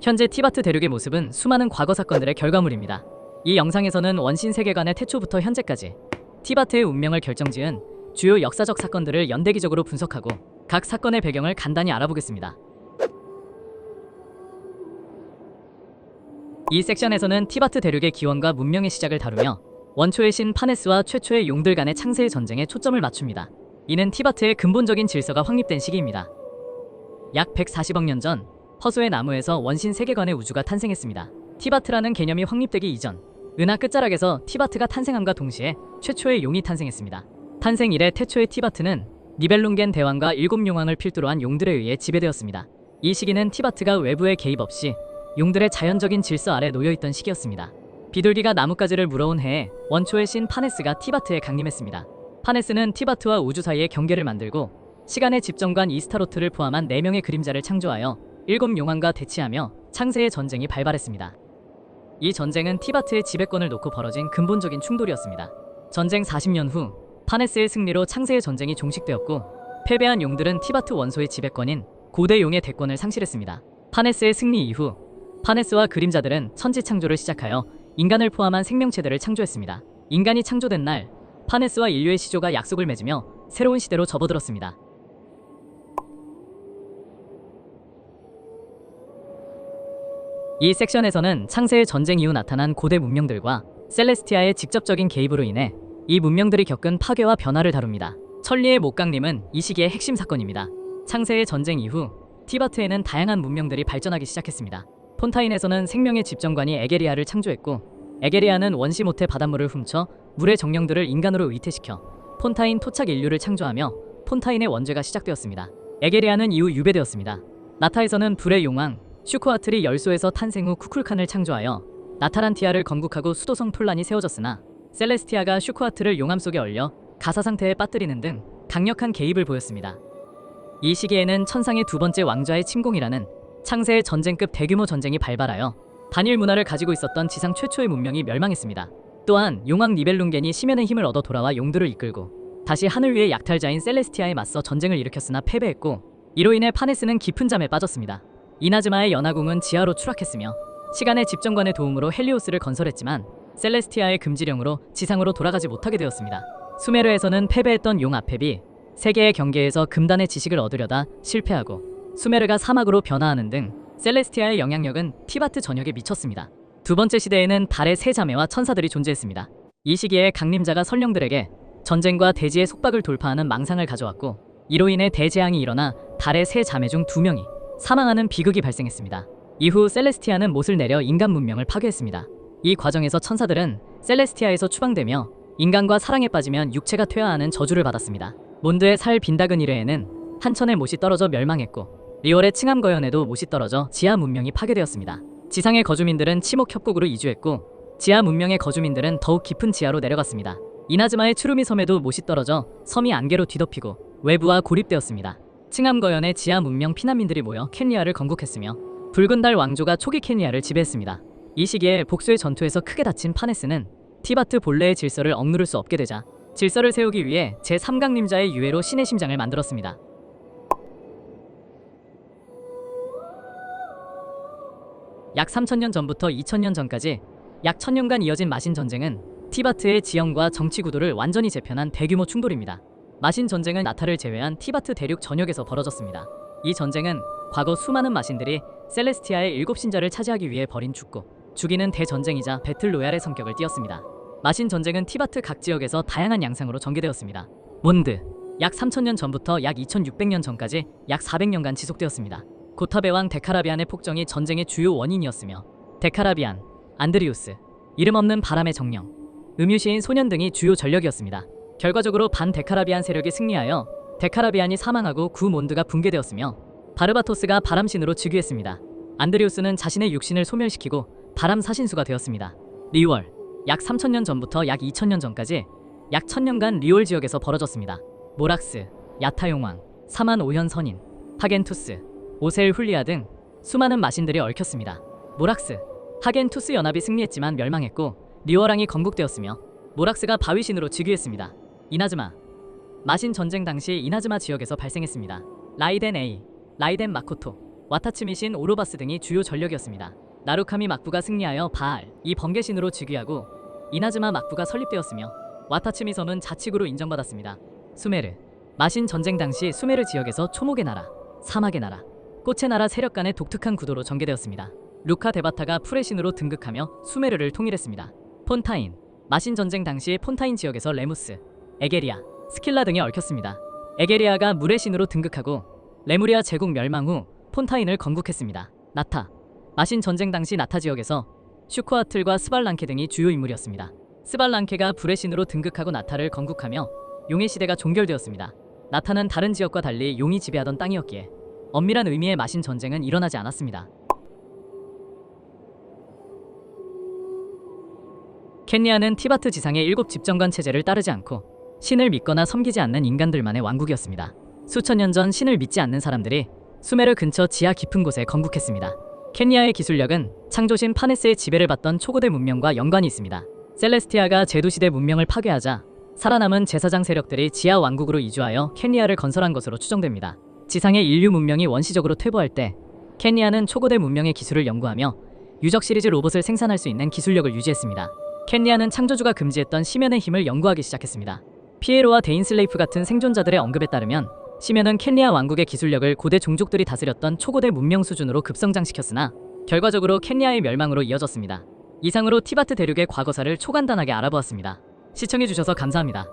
현재 티바트 대륙의 모습은 수많은 과거 사건들의 결과물입니다. 이 영상에서는 원신 세계관의 태초부터 현재까지 티바트의 운명을 결정지은 주요 역사적 사건들을 연대기적으로 분석하고 각 사건의 배경을 간단히 알아보겠습니다. 이 섹션에서는 티바트 대륙의 기원과 문명의 시작을 다루며 원초의 신 파네스와 최초의 용들 간의 창세의 전쟁에 초점을 맞춥니다. 이는 티바트의 근본적인 질서가 확립된 시기입니다. 약 140억 년 전 허수의 나무에서 원신 세계관의 우주가 탄생했습니다. 티바트라는 개념이 확립되기 이전 은하 끝자락에서 티바트가 탄생함과 동시에 최초의 용이 탄생했습니다. 탄생 이래 태초의 티바트는 니벨룽겐 대왕과 7용왕을 필두로 한 용들에 의해 지배되었습니다. 이 시기는 티바트가 외부의 개입 없이 용들의 자연적인 질서 아래 놓여있던 시기였습니다. 비둘기가 나뭇가지를 물어온 해에 원초의 신 파네스가 티바트에 강림했습니다. 파네스는 티바트와 우주 사이의 경계를 만들고 시간의 집정관 이스타로트를 포함한 4명의 그림자를 창조하여 7용왕과 대치하며 창세의 전쟁이 발발했습니다. 이 전쟁은 티바트의 지배권을 놓고 벌어진 근본적인 충돌이었습니다. 전쟁 40년 후 파네스의 승리로 창세의 전쟁이 종식되었고 패배한 용들은 티바트 원소의 지배권인 고대 용의 대권을 상실했습니다. 파네스의 승리 이후 파네스와 그림자들은 천지창조를 시작하여 인간을 포함한 생명체들을 창조했습니다. 인간이 창조된 날 파네스와 인류의 시조가 약속을 맺으며 새로운 시대로 접어들었습니다. 이 섹션에서는 창세의 전쟁 이후 나타난 고대 문명들과 셀레스티아의 직접적인 개입으로 인해 이 문명들이 겪은 파괴와 변화를 다룹니다. 천리의 목강림은 이 시기의 핵심 사건입니다. 창세의 전쟁 이후 티바트에는 다양한 문명들이 발전하기 시작했습니다. 폰타인에서는 생명의 집정관이 에게리아를 창조했고 에게리아는 원시 모태 바닷물을 훔쳐 물의 정령들을 인간으로 의태시켜 폰타인 토착 인류를 창조하며 폰타인의 원죄가 시작되었습니다. 에게리아는 이후 유배되었습니다. 나타에서는 불의 용왕 슈쿠아틀이 열소에서 탄생 후 쿠쿨칸을 창조하여 나타란티아를 건국하고 수도성 톨란이 세워졌으나 셀레스티아가 슈쿠아틀을 용암 속에 얼려 가사 상태에 빠뜨리는 등 강력한 개입을 보였습니다. 이 시기에는 천상의 두 번째 왕좌의 침공이라는 창세의 전쟁급 대규모 전쟁이 발발하여 단일 문화를 가지고 있었던 지상 최초의 문명이 멸망했습니다. 또한 용왕 니벨룽겐이 심연의 힘을 얻어 돌아와 용들을 이끌고 다시 하늘 위의 약탈자인 셀레스티아에 맞서 전쟁을 일으켰으나 패배했고 이로 인해 파네스는 깊은 잠에 빠졌습니다. 이나즈마의 연화궁은 지하로 추락했으며 시간의 집정관의 도움으로 헬리오스를 건설했지만 셀레스티아의 금지령으로 지상으로 돌아가지 못하게 되었습니다. 수메르에서는 패배했던 용 아페비 세계의 경계에서 금단의 지식을 얻으려다 실패하고 수메르가 사막으로 변화하는 등 셀레스티아의 영향력은 티바트 전역에 미쳤습니다. 두 번째 시대에는 달의 세 자매와 천사들이 존재했습니다. 이 시기에 강림자가 선령들에게 전쟁과 대지의 속박을 돌파하는 망상을 가져왔고 이로 인해 대재앙이 일어나 달의 세 자매 중 2명이 사망하는 비극이 발생했습니다. 이후 셀레스티아는 못을 내려 인간 문명을 파괴했습니다. 이 과정에서 천사들은 셀레스티아에서 추방되며 인간과 사랑에 빠지면 육체가 퇴화하는 저주를 받았습니다. 몬드의 살 빈다근 이래에는 한천의 못이 떨어져 멸망했고 리월의 칭암거연에도 못이 떨어져 지하 문명이 파괴되었습니다. 지상의 거주민들은 치목 협곡으로 이주했고 지하 문명의 거주민들은 더욱 깊은 지하로 내려갔습니다. 이나즈마의 추루미 섬에도 못이 떨어져 섬이 안개로 뒤덮이고 외부와 고립되었습니다. 칭암거연의 지하 문명 피난민들이 모여 켄리아를 건국했으며 붉은 달 왕조가 초기 켄리아를 지배했습니다. 이 시기에 복수의 전투에서 크게 다친 파네스는 티바트 본래의 질서를 억누를 수 없게 되자 질서를 세우기 위해 제3강림자의 유해로 신의 심장을 만들었습니다. 약 3000년 전부터 2000년 전까지 약 1000년간 이어진 마신 전쟁은 티바트의 지형과 정치 구도를 완전히 재편한 대규모 충돌입니다. 마신 전쟁은 나타를 제외한 티바트 대륙 전역에서 벌어졌습니다. 이 전쟁은 과거 수많은 마신들이 셀레스티아의 7신자를 차지하기 위해 벌인 죽이는 대전쟁이자 배틀로얄의 성격을 띠었습니다. 마신 전쟁은 티바트 각 지역에서 다양한 양상으로 전개되었습니다. 몬드, 약 3000년 전부터 약 2600년 전까지 약 400년간 지속되었습니다. 고타베 왕 데카라비안의 폭정이 전쟁의 주요 원인이었으며 데카라비안, 안드리우스, 이름 없는 바람의 정령, 음유시인 소년 등이 주요 전력이었습니다. 결과적으로 반데카라비안 세력이 승리하여 데카라비안이 사망하고 구 몬드가 붕괴되었으며 바르바토스가 바람신으로 즉위했습니다. 안드리우스는 자신의 육신을 소멸시키고 바람 사신수가 되었습니다. 리월, 약 3000년 전부터 약 2000년 전까지 약 1000년간 리올 지역에서 벌어졌습니다. 모락스, 야타용왕, 사만 오현 선인, 하겐투스, 오셀 훌리아 등 수많은 마신들이 얽혔습니다. 모락스, 하겐투스 연합이 승리했지만 멸망했고 리월왕이 건국되었으며 모락스가 바위신으로 즉위했습니다. 이나즈마, 마신 전쟁 당시 이나즈마 지역에서 발생했습니다. 라이덴 A, 라이덴 마코토, 와타츠미신, 오로바스 등이 주요 전력이었습니다. 나루카미 막부가 승리하여 바알, 이 번개신으로 즉위하고 이나즈마 막부가 설립되었으며 와타츠미 섬은 자치구로 인정받았습니다. 수메르, 마신 전쟁 당시 수메르 지역에서 초목의 나라, 사막의 나라, 꽃의 나라 세력 간의 독특한 구도로 전개되었습니다. 루카 데바타가 풀의 신으로 등극하며 수메르를 통일했습니다. 폰타인, 마신 전쟁 당시 폰타인 지역에서 레무스, 에게리아, 스킬라 등이 얽혔습니다. 에게리아가 물의 신으로 등극하고 레무리아 제국 멸망 후 폰타인을 건국했습니다. 나타, 마신 전쟁 당시 나타 지역에서 슈코아틀과 스발랑케 등이 주요 인물이었습니다. 스발랑케가 불의 신으로 등극하고 나타를 건국하며 용의 시대가 종결되었습니다. 나타는 다른 지역과 달리 용이 지배하던 땅이었기에 엄밀한 의미의 마신 전쟁은 일어나지 않았습니다. 켄리아는 티바트 지상의 7 집정관 체제를 따르지 않고 신을 믿거나 섬기지 않는 인간들만의 왕국이었습니다. 수천 년 전 신을 믿지 않는 사람들이 수메르 근처 지하 깊은 곳에 건국했습니다. 켄리아의 기술력은 창조신 파네스의 지배를 받던 초고대 문명과 연관이 있습니다. 셀레스티아가 제도시대 문명을 파괴하자 살아남은 제사장 세력들이 지하 왕국으로 이주하여 켄리아를 건설한 것으로 추정됩니다. 지상의 인류 문명이 원시적으로 퇴보할 때 켄리아는 초고대 문명의 기술을 연구하며 유적 시리즈 로봇을 생산할 수 있는 기술력을 유지했습니다. 켄리아는 창조주가 금지했던 심연의 힘을 연구하기 시작했습니다. 피에로와 데인슬레이프 같은 생존자들의 언급에 따르면 심연은 켄리아 왕국의 기술력을 고대 종족들이 다스렸던 초고대 문명 수준으로 급성장시켰으나 결과적으로 켄리아의 멸망으로 이어졌습니다. 이상으로 티바트 대륙의 과거사를 초간단하게 알아보았습니다. 시청해주셔서 감사합니다.